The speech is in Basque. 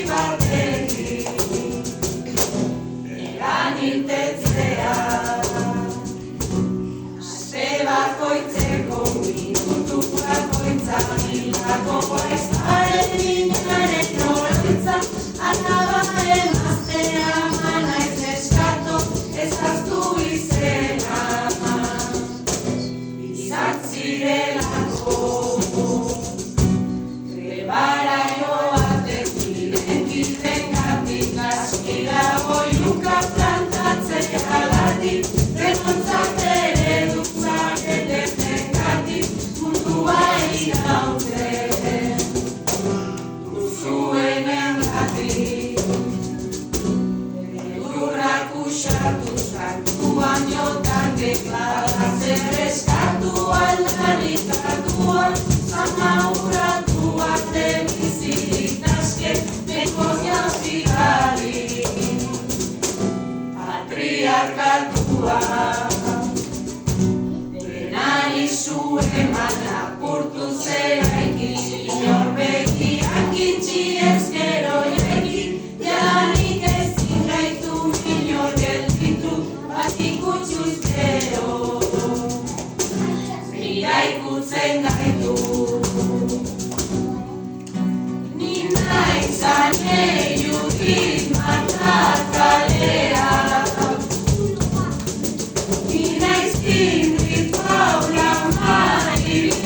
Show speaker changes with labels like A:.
A: bateri egan irtetzea aste bakoitzeko minutu bakoitzak hilako ezaren minaren noretza alabaren aztea manaiz eskato ezaztu izena izatzirelako grebara joatek diren gizengatik askira goiluka plantatzea gatik denontzat ere dutzakete zengatik mundua irautzen duzuenengatik elurrak usatuz kantuan jotan deklaratzen eskatu aldarrikatua zama urratuak den izirik naske negoziazioari patriarkatua denari zu eman apurtu zeraiki inorbekiak itxi ezkero ireki jadanik ezin gaitu inor gelditu bat ikutsuz gero ikutzen gaitu nina izan eiutik matak kalea nina izkin dit paula mariri